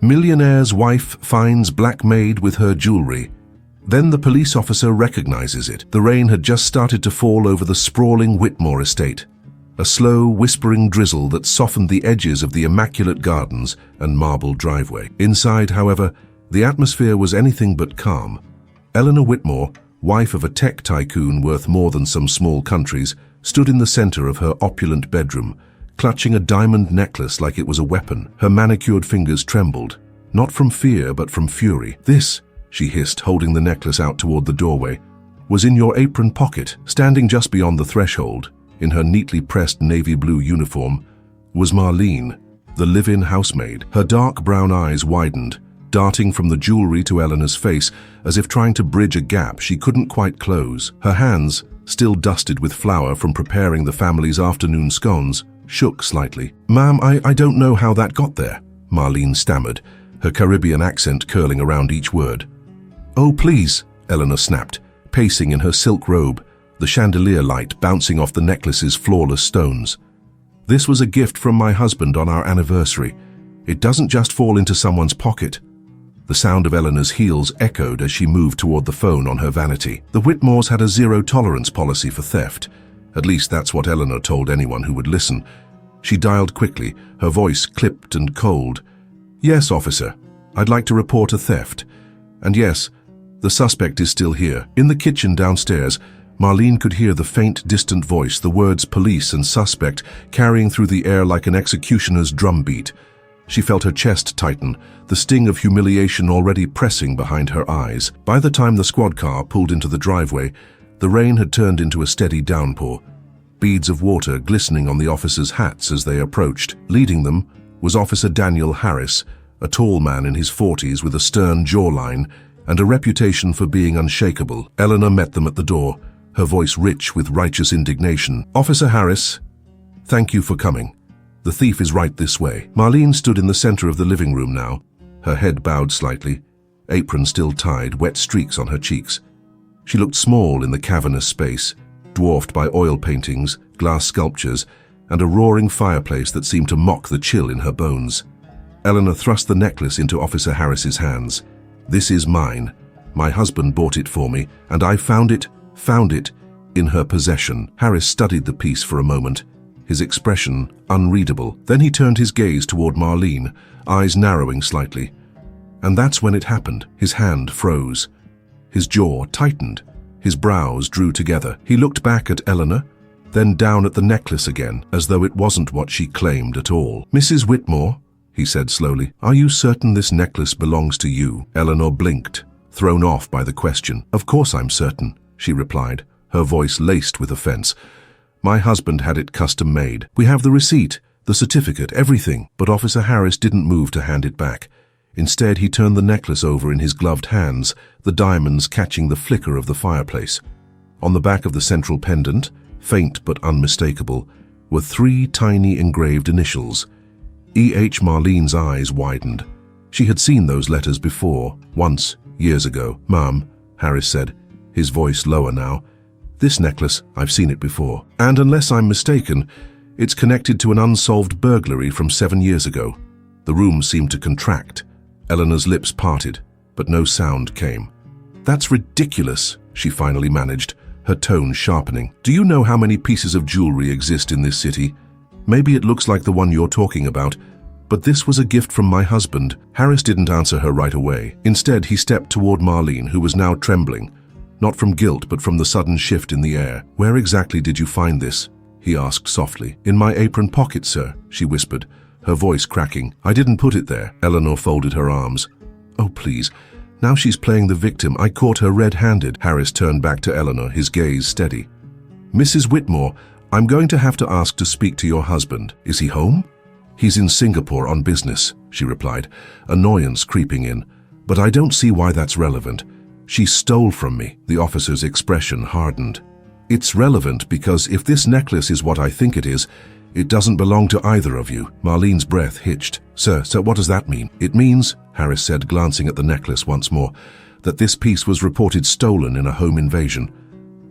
Millionaire's wife finds black maid with her jewelry. Then the police officer recognizes it. The rain had just started to fall over the sprawling Whitmore estate. A slow, whispering drizzle that softened the edges of the immaculate gardens and marble driveway. Inside, however, the atmosphere was anything but calm. Eleanor Whitmore, wife of a tech tycoon worth more than some small countries, stood in the center of her opulent bedroom, clutching a diamond necklace like it was a weapon. Her manicured fingers trembled, not from fear but from fury. "This," she hissed, holding the necklace out toward the doorway, "was in your apron pocket." Standing just beyond the threshold, in her neatly pressed navy blue uniform, was Marlene, the live-in housemaid. Her dark brown eyes widened, darting from the jewelry to Eleanor's face, as if trying to bridge a gap she couldn't quite close. Her hands, still dusted with flour from preparing the family's afternoon scones, shook slightly. "Ma'am, I don't know how that got there," Marlene stammered, her Caribbean accent curling around each word. "Oh, please," Eleanor snapped, pacing in her silk robe, the chandelier light bouncing off the necklace's flawless stones. "This was a gift from my husband on our anniversary. It doesn't just fall into someone's pocket." The sound of Eleanor's heels echoed as she moved toward the phone on her vanity. The Whitmores had a zero-tolerance policy for theft. At least that's what Eleanor told anyone who would listen. She dialed quickly, her voice clipped and cold. "Yes, officer. I'd like to report a theft. And yes, the suspect is still here." In the kitchen downstairs, Marlene could hear the faint, distant voice, the words police and suspect, carrying through the air like an executioner's drumbeat. She felt her chest tighten, the sting of humiliation already pressing behind her eyes. By the time the squad car pulled into the driveway, the rain had turned into a steady downpour, beads of water glistening on the officers' hats as they approached. Leading them was Officer Daniel Harris, a tall man in his 40s with a stern jawline and a reputation for being unshakable. Eleanor met them at the door, her voice rich with righteous indignation. "Officer Harris, thank you for coming. The thief is right this way." Marlene stood in the center of the living room now, her head bowed slightly, apron still tied, wet streaks on her cheeks. She looked small in the cavernous space, dwarfed by oil paintings, glass sculptures, and a roaring fireplace that seemed to mock the chill in her bones. Eleanor thrust the necklace into Officer Harris's hands. "This is mine. My husband bought it for me, and I found it in her possession." Harris studied the piece for a moment, his expression unreadable. Then he turned his gaze toward Marlene, eyes narrowing slightly. And that's when it happened. His hand froze. His jaw tightened. His brows drew together. He looked back at Eleanor, then down at the necklace again, as though it wasn't what she claimed at all. "Mrs. Whitmore," he said slowly, "are you certain this necklace belongs to you?" Eleanor blinked, thrown off by the question. "Of course I'm certain," she replied, her voice laced with offense. "My husband had it custom made. We have the receipt, the certificate, everything." But Officer Harris didn't move to hand it back. Instead, he turned the necklace over in his gloved hands, the diamonds catching the flicker of the fireplace. On the back of the central pendant, faint but unmistakable, were 3 tiny engraved initials. E.H. Marlene's eyes widened. She had seen those letters before, once, years ago. "Ma'am," Harris said, his voice lower now, "this necklace, I've seen it before. And unless I'm mistaken, it's connected to an unsolved burglary from 7 years ago." The room seemed to contract. Eleanor's lips parted, but no sound came. "That's ridiculous," she finally managed, her tone sharpening. "Do you know how many pieces of jewelry exist in this city? Maybe it looks like the one you're talking about, but this was a gift from my husband." Harris didn't answer her right away. Instead, he stepped toward Marlene, who was now trembling, not from guilt but from the sudden shift in the air. "Where exactly did you find this?" he asked softly. "In my apron pocket, sir," she whispered, her voice cracking. "I didn't put it there." Eleanor folded her arms. "Oh, please. Now she's playing the victim. I caught her red-handed." Harris turned back to Eleanor, his gaze steady. "Mrs. Whitmore, I'm going to have to ask to speak to your husband. Is he home?" "He's in Singapore on business," she replied, annoyance creeping in. "But I don't see why that's relevant. She stole from me." The officer's expression hardened. "It's relevant because if this necklace is what I think it is, it doesn't belong to either of you." Marlene's breath hitched. Sir, what does that mean?" "It means," Harris said, glancing at the necklace once more, "that this piece was reported stolen in a home invasion.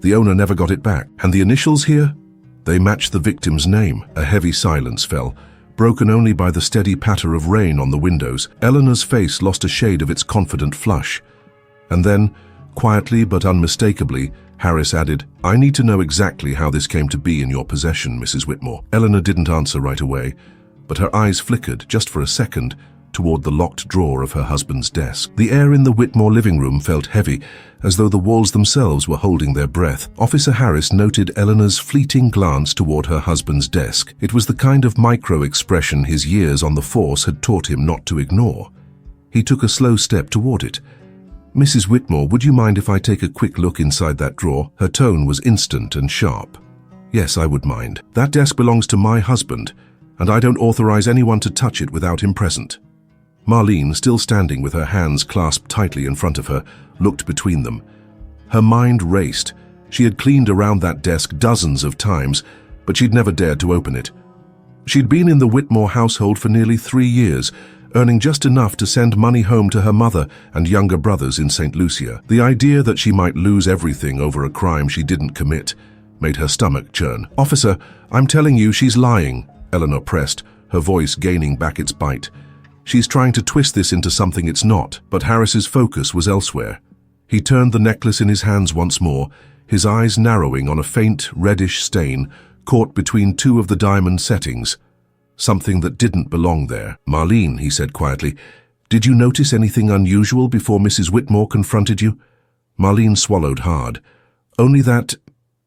The owner never got it back. And the initials here? They match the victim's name." A heavy silence fell, broken only by the steady patter of rain on the windows. Eleanor's face lost a shade of its confident flush. And then, quietly but unmistakably, Harris added, "I need to know exactly how this came to be in your possession, Mrs. Whitmore." Eleanor didn't answer right away, but her eyes flickered, just for a second, toward the locked drawer of her husband's desk. The air in the Whitmore living room felt heavy, as though the walls themselves were holding their breath. Officer Harris noted Eleanor's fleeting glance toward her husband's desk. It was the kind of micro-expression his years on the force had taught him not to ignore. He took a slow step toward it. "Mrs. Whitmore, would you mind if I take a quick look inside that drawer?" Her tone was instant and sharp. "Yes, I would mind. That desk belongs to my husband, and I don't authorize anyone to touch it without him present." Marlene, still standing with her hands clasped tightly in front of her, looked between them. Her mind raced. She had cleaned around that desk dozens of times, but she'd never dared to open it. She'd been in the Whitmore household for nearly 3 years, earning just enough to send money home to her mother and younger brothers in St. Lucia. The idea that she might lose everything over a crime she didn't commit made her stomach churn. "Officer, I'm telling you she's lying," Eleanor pressed, her voice gaining back its bite. "She's trying to twist this into something it's not." But Harris's focus was elsewhere. He turned the necklace in his hands once more, his eyes narrowing on a faint, reddish stain caught between 2 of the diamond settings. Something that didn't belong there. "Marlene," he said quietly, "did you notice anything unusual before Mrs. Whitmore confronted you?" Marlene swallowed hard. "Only that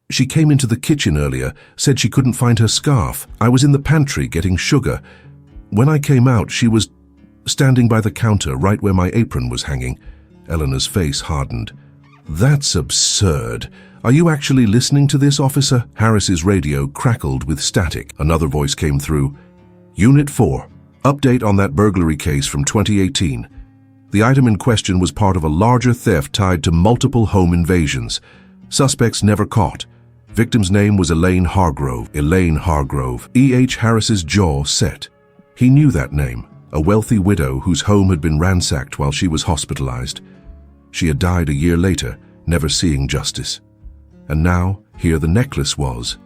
she came into the kitchen earlier, said she couldn't find her scarf. I was in the pantry getting sugar. When I came out, she was standing by the counter right where my apron was hanging." Eleanor's face hardened. "That's absurd. Are you actually listening to this, officer?" Harris's radio crackled with static. Another voice came through. "Unit 4, update on that burglary case from 2018. The item in question was part of a larger theft tied to multiple home invasions. Suspects never caught. Victim's name was Elaine Hargrove." Elaine Hargrove. E.H. Harris's jaw set. He knew that name, a wealthy widow whose home had been ransacked while she was hospitalized. She had died a year later, never seeing justice. And now, here the necklace was,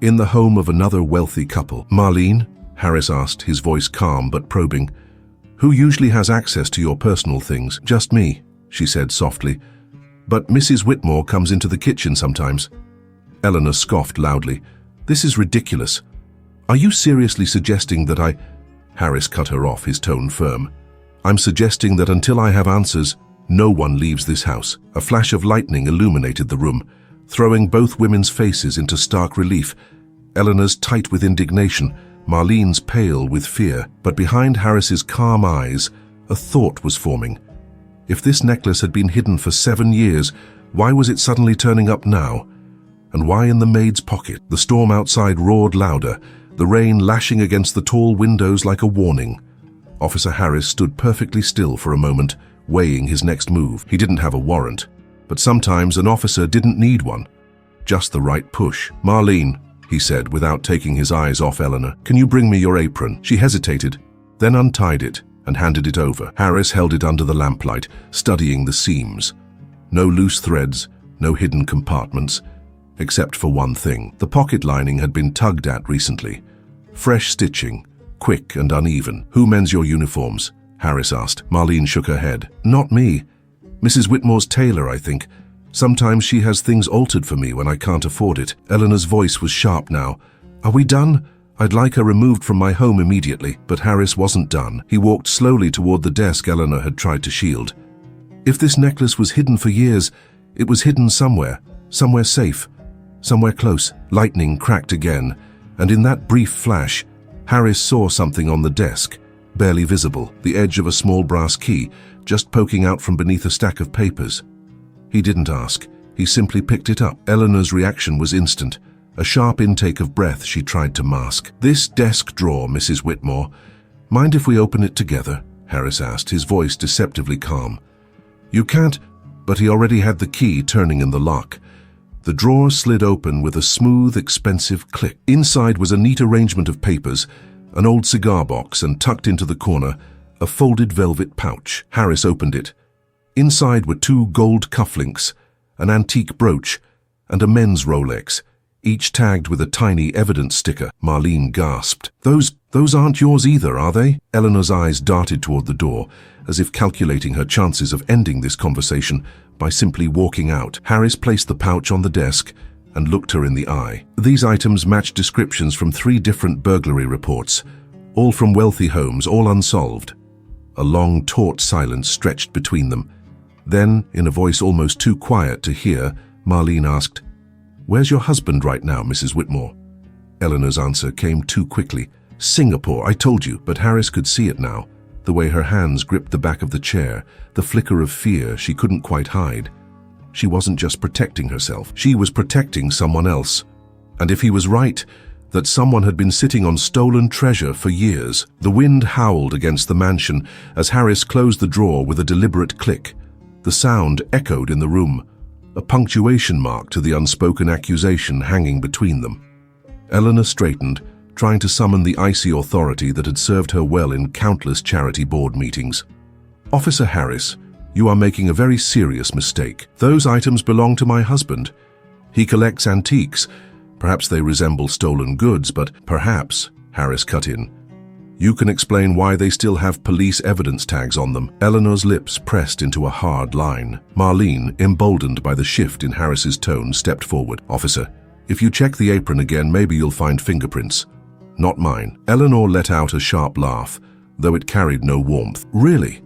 in the home of another wealthy couple. "Marlene?" Harris asked, his voice calm but probing. "Who usually has access to your personal things?" "Just me," she said softly. "But Mrs. Whitmore comes into the kitchen sometimes." Eleanor scoffed loudly. "This is ridiculous. Are you seriously suggesting that I—" Harris cut her off, his tone firm. "I'm suggesting that until I have answers, no one leaves this house." A flash of lightning illuminated the room, throwing both women's faces into stark relief. Eleanor's tight with indignation, Marlene's pale with fear. But behind Harris's calm eyes, a thought was forming. If this necklace had been hidden for 7 years, why was it suddenly turning up now? And why in the maid's pocket? The storm outside roared louder, the rain lashing against the tall windows like a warning. Officer Harris stood perfectly still for a moment, weighing his next move. He didn't have a warrant, but sometimes an officer didn't need one. Just the right push. "Marlene," he said without taking his eyes off Eleanor, "can you bring me your apron?" She hesitated, then untied it and handed it over. Harris held it under the lamplight, studying the seams. No loose threads, no hidden compartments, except for one thing. The pocket lining had been tugged at recently. Fresh stitching, quick and uneven. "Who mends your uniforms?" Harris asked. Marlene shook her head. "Not me. Mrs. Whitmore's tailor, I think. Sometimes she has things altered for me when I can't afford it." Eleanor's voice was sharp now. "Are we done? I'd like her removed from my home immediately." But Harris wasn't done. He walked slowly toward the desk Eleanor had tried to shield. If this necklace was hidden for years, it was hidden somewhere safe, somewhere close. Lightning cracked again, and in that brief flash, Harris saw something on the desk, barely visible, the edge of a small brass key, just poking out from beneath a stack of papers. He didn't ask. He simply picked it up. Eleanor's reaction was instant. A sharp intake of breath she tried to mask. "This desk drawer, Mrs. Whitmore. Mind if we open it together?" Harris asked, his voice deceptively calm. "You can't—" But he already had the key turning in the lock. The drawer slid open with a smooth, expensive click. Inside was a neat arrangement of papers, an old cigar box, and tucked into the corner, a folded velvet pouch. Harris opened it. Inside were 2 gold cufflinks, an antique brooch, and a men's Rolex, each tagged with a tiny evidence sticker. Marlene gasped. Those aren't yours either, are they? Eleanor's eyes darted toward the door, as if calculating her chances of ending this conversation by simply walking out. Harris placed the pouch on the desk and looked her in the eye. These items matched descriptions from 3 different burglary reports, all from wealthy homes, all unsolved. A long, taut silence stretched between them. Then, in a voice almost too quiet to hear, Marlene asked, "Where's your husband right now, Mrs. Whitmore?" Eleanor's answer came too quickly. "Singapore, I told you," but Harris could see it now. The way her hands gripped the back of the chair, the flicker of fear she couldn't quite hide. She wasn't just protecting herself, she was protecting someone else. And if he was right, that someone had been sitting on stolen treasure for years. The wind howled against the mansion as Harris closed the drawer with a deliberate click. The sound echoed in the room, a punctuation mark to the unspoken accusation hanging between them. Eleanor straightened, trying to summon the icy authority that had served her well in countless charity board meetings. "Officer Harris, you are making a very serious mistake. Those items belong to my husband. He collects antiques. Perhaps they resemble stolen goods, but perhaps," Harris cut in, "you can explain why they still have police evidence tags on them." Eleanor's lips pressed into a hard line. Marlene, emboldened by the shift in Harris's tone, stepped forward. "Officer, if you check the apron again, maybe you'll find fingerprints. Not mine." Eleanor let out a sharp laugh, though it carried no warmth. "Really?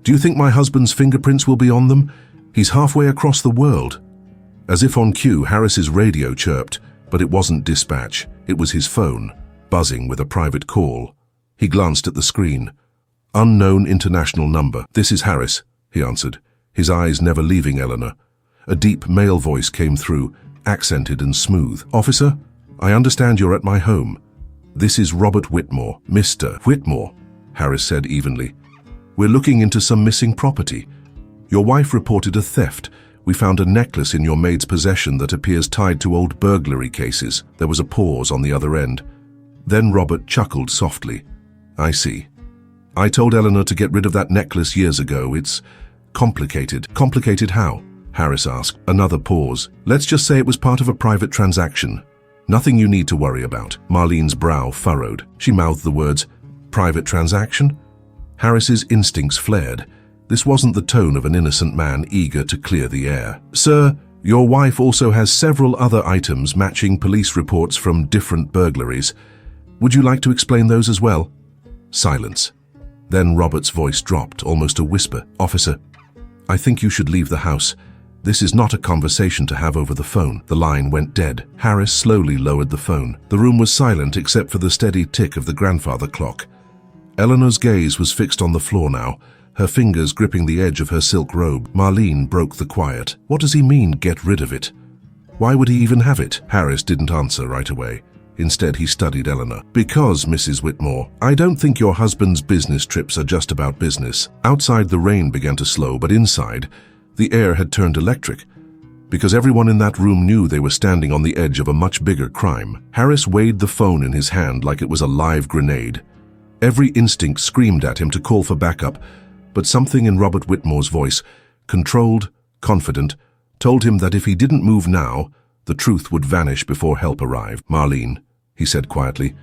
Do you think my husband's fingerprints will be on them? He's halfway across the world." As if on cue, Harris's radio chirped, but it wasn't dispatch. It was his phone, buzzing with a private call. He glanced at the screen. "Unknown international number." "This is Harris," he answered, his eyes never leaving Eleanor. A deep male voice came through, accented and smooth. "Officer, I understand you're at my home. This is Robert Whitmore." "Mr. Whitmore," Harris said evenly. "We're looking into some missing property. Your wife reported a theft. We found a necklace in your maid's possession that appears tied to old burglary cases." There was a pause on the other end. Then Robert chuckled softly. "I see. I told Eleanor to get rid of that necklace years ago. It's complicated." "Complicated how?" Harris asked. Another pause. "Let's just say it was part of a private transaction. Nothing you need to worry about." Marlene's brow furrowed. She mouthed the words, "Private transaction?" Harris's instincts flared. This wasn't the tone of an innocent man eager to clear the air. "Sir, your wife also has several other items matching police reports from different burglaries. Would you like to explain those as well?" Silence. Then Robert's voice dropped, almost a whisper. "Officer, I think you should leave the house. This is not a conversation to have over the phone." The line went dead. Harris slowly lowered the phone. The room was silent except for the steady tick of the grandfather clock. Eleanor's gaze was fixed on the floor now, her fingers gripping the edge of her silk robe. Marlene broke the quiet. "What does he mean, get rid of it? Why would he even have it?" Harris didn't answer right away. Instead, he studied Eleanor. "Because, Mrs. Whitmore, I don't think your husband's business trips are just about business." Outside, the rain began to slow, but inside, the air had turned electric. Because everyone in that room knew they were standing on the edge of a much bigger crime. Harris weighed the phone in his hand like it was a live grenade. Every instinct screamed at him to call for backup, but something in Robert Whitmore's voice, controlled, confident, told him that if he didn't move now, the truth would vanish before help arrived. "Marlene," he said quietly,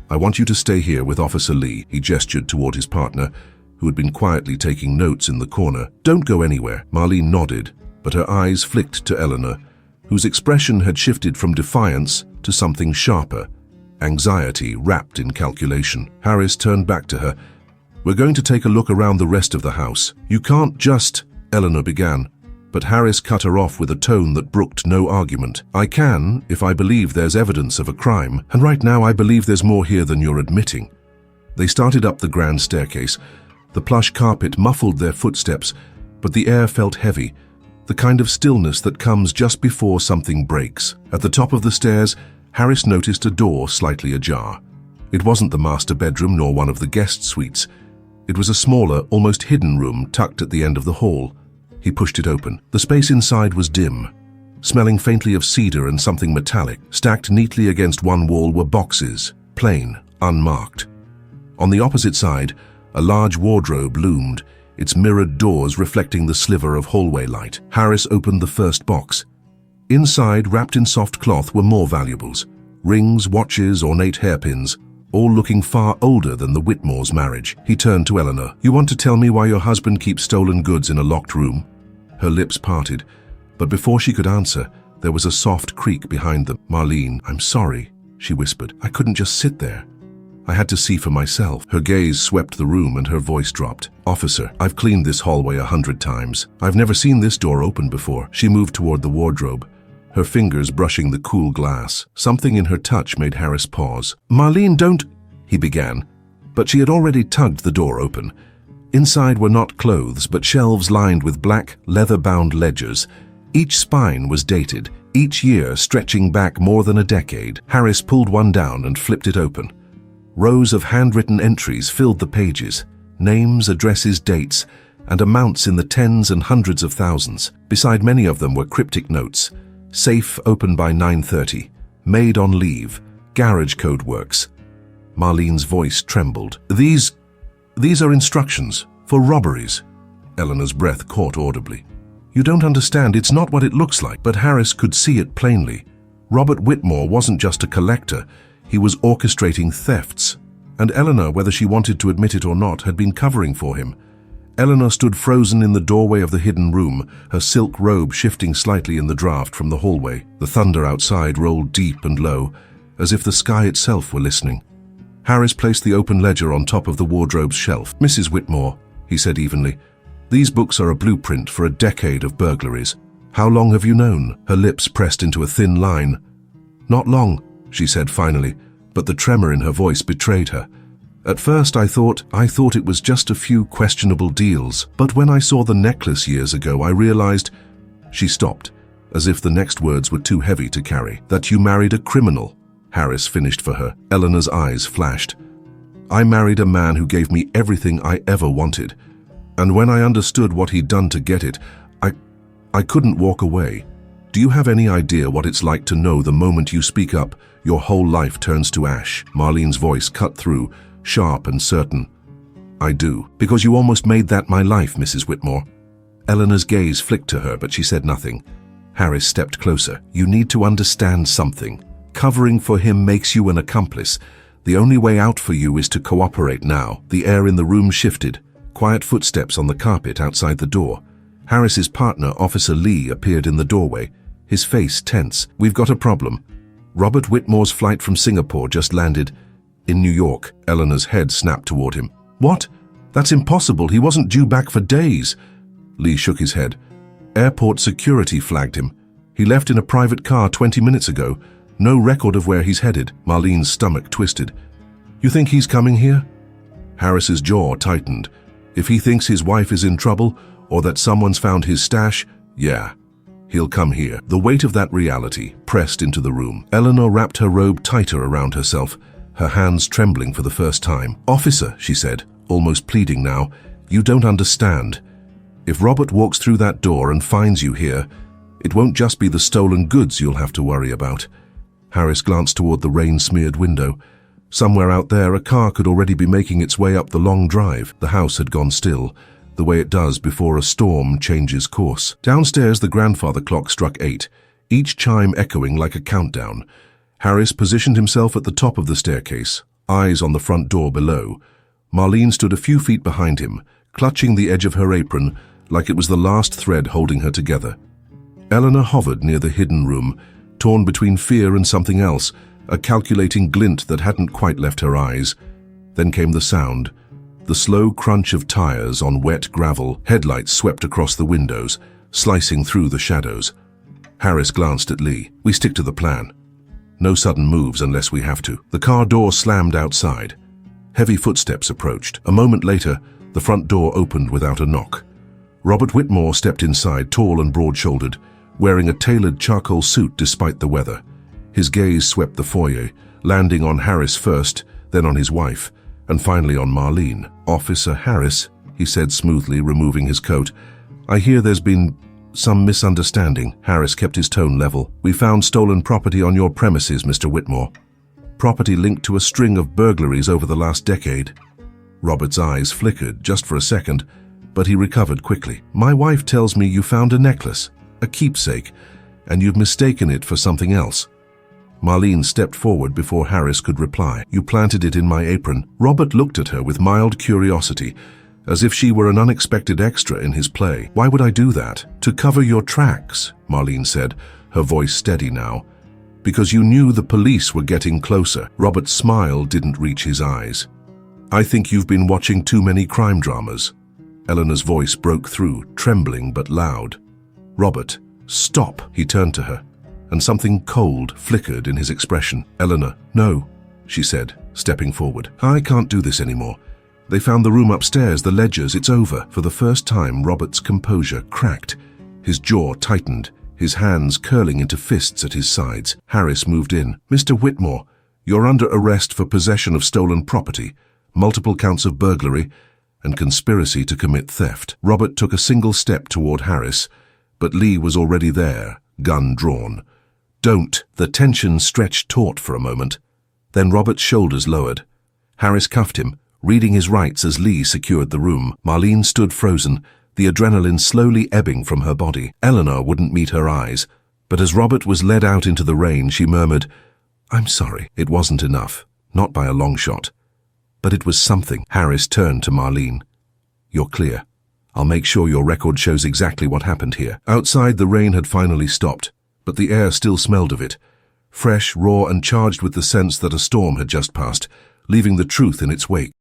"I want you to stay here with Officer Lee." He gestured toward his partner, who had been quietly taking notes in the corner. "Don't go anywhere." Marlene nodded, but her eyes flicked to Eleanor, whose expression had shifted from defiance to something sharper, anxiety wrapped in calculation. Harris turned back to her. "We're going to take a look around the rest of the house." "You can't just," Eleanor began, but Harris cut her off with a tone that brooked no argument. "I can, if I believe there's evidence of a crime, and right now I believe there's more here than you're admitting." They started up the grand staircase. The plush carpet muffled their footsteps, but the air felt heavy, the kind of stillness that comes just before something breaks. At the top of the stairs, Harris noticed a door slightly ajar. It wasn't the master bedroom nor one of the guest suites. It was a smaller, almost hidden room tucked at the end of the hall. He pushed it open. The space inside was dim, smelling faintly of cedar and something metallic. Stacked neatly against one wall were boxes, plain, unmarked. On the opposite side, a large wardrobe loomed, its mirrored doors reflecting the sliver of hallway light. Harris opened the first box. Inside, wrapped in soft cloth, were more valuables. Rings, watches, ornate hairpins, all looking far older than the Whitmore's marriage. He turned to Eleanor. "You want to tell me why your husband keeps stolen goods in a locked room?" Her lips parted, but before she could answer, there was a soft creak behind them. "Marlene, I'm sorry," she whispered. "I couldn't just sit there. I had to see for myself." Her gaze swept the room and her voice dropped. "Officer, I've cleaned this hallway 100 times. I've never seen this door open before." She moved toward the wardrobe, her fingers brushing the cool glass. Something in her touch made Harris pause. "Marlene, don't—" he began, but she had already tugged the door open. Inside were not clothes, but shelves lined with black, leather-bound ledgers. Each spine was dated, each year stretching back more than a decade. Harris pulled one down and flipped it open. Rows of handwritten entries filled the pages, names, addresses, dates, and amounts in the tens and hundreds of thousands. Beside many of them were cryptic notes. Safe open by 9:30. Maid on leave. Garage code works. Marlene's voice trembled. These are instructions for robberies." Eleanor's breath caught audibly. "You don't understand, it's not what it looks like." But Harris could see it plainly. Robert Whitmore wasn't just a collector, he was orchestrating thefts. And Eleanor, whether she wanted to admit it or not, had been covering for him. Eleanor stood frozen in the doorway of the hidden room, her silk robe shifting slightly in the draft from the hallway. The thunder outside rolled deep and low, as if the sky itself were listening. Harris placed the open ledger on top of the wardrobe's shelf. "Mrs. Whitmore," he said evenly, "these books are a blueprint for a decade of burglaries. How long have you known?" Her lips pressed into a thin line. "Not long," she said finally, but the tremor in her voice betrayed her. "At first I thought it was just a few questionable deals, but when I saw the necklace years ago I realized—" She stopped, as if the next words were too heavy to carry. "That you married a criminal," Harris finished for her. Eleanor's eyes flashed. "I married a man who gave me everything I ever wanted, and when I understood what he'd done to get it, I couldn't walk away. Do you have any idea what it's like to know the moment you speak up, your whole life turns to ash?" Marlene's voice cut through, sharp and certain. "I do. Because you almost made that my life, Mrs. Whitmore." Eleanor's gaze flicked to her, but she said nothing. Harris stepped closer. "You need to understand something. Covering for him makes you an accomplice. The only way out for you is to cooperate now." The air in the room shifted. Quiet footsteps on the carpet outside the door. Harris's partner, Officer Lee, appeared in the doorway, his face tense. "We've got a problem. Robert Whitmore's flight from Singapore just landed in New York." Eleanor's head snapped toward him. "What? That's impossible. He wasn't due back for days." Lee shook his head. "Airport security flagged him. He left in a private car 20 minutes ago. No record of where he's headed." Marlene's stomach twisted. "You think he's coming here?" Harris's jaw tightened. If he thinks his wife is in trouble, or that someone's found his stash, yeah, he'll come here. The weight of that reality pressed into the room. Eleanor wrapped her robe tighter around herself, her hands trembling for the first time. "Officer," she said, almost pleading now, "you don't understand. If Robert walks through that door and finds you here, it won't just be the stolen goods you'll have to worry about." Harris glanced toward the rain-smeared window. Somewhere out there, a car could already be making its way up the long drive. The house had gone still, the way it does before a storm changes course. Downstairs, the grandfather clock struck 8, each chime echoing like a countdown. Harris positioned himself at the top of the staircase, eyes on the front door below. Marlene stood a few feet behind him, clutching the edge of her apron like it was the last thread holding her together. Eleanor hovered near the hidden room, torn between fear and something else, a calculating glint that hadn't quite left her eyes. Then came the sound, the slow crunch of tires on wet gravel. Headlights swept across the windows, slicing through the shadows. Harris glanced at Lee. "We stick to the plan. No sudden moves unless we have to." The car door slammed outside. Heavy footsteps approached. A moment later, the front door opened without a knock. Robert Whitmore stepped inside, tall and broad-shouldered, wearing a tailored charcoal suit despite the weather. His gaze swept the foyer, landing on Harris first, then on his wife, and finally on Marlene. "Officer Harris," he said smoothly, removing his coat, "I hear there's been some misunderstanding." Harris kept his tone level. "We found stolen property on your premises, Mr. Whitmore. Property linked to a string of burglaries over the last decade." Robert's eyes flickered just for a second, but he recovered quickly. "My wife tells me you found a necklace, a keepsake. and you've mistaken it for something else." Marlene stepped forward before Harris could reply. "You planted it in my apron." Robert looked at her with mild curiosity, as if she were an unexpected extra in his play. "Why would I do that?" "To cover your tracks," Marlene said, her voice steady now. "Because you knew the police were getting closer." Robert's smile didn't reach his eyes. "I think you've been watching too many crime dramas." Eleanor's voice broke through, trembling but loud. "Robert, stop!" He turned to her, and something cold flickered in his expression. "Eleanor, no," she said, stepping forward. "I can't do this anymore. They found the room upstairs, the ledgers, it's over." For the first time, Robert's composure cracked. His jaw tightened, his hands curling into fists at his sides. Harris moved in. "Mr. Whitmore, you're under arrest for possession of stolen property, multiple counts of burglary, and conspiracy to commit theft." Robert took a single step toward Harris, but Lee was already there, gun drawn. "Don't." The tension stretched taut for a moment. Then Robert's shoulders lowered. Harris cuffed him, reading his rights as Lee secured the room. Marlene stood frozen, the adrenaline slowly ebbing from her body. Eleanor wouldn't meet her eyes, but as Robert was led out into the rain, she murmured, "I'm sorry." It wasn't enough, not by a long shot. But it was something. Harris turned to Marlene. "You're clear. I'll make sure your record shows exactly what happened here." Outside, the rain had finally stopped, but the air still smelled of it, fresh, raw, and charged with the sense that a storm had just passed, leaving the truth in its wake.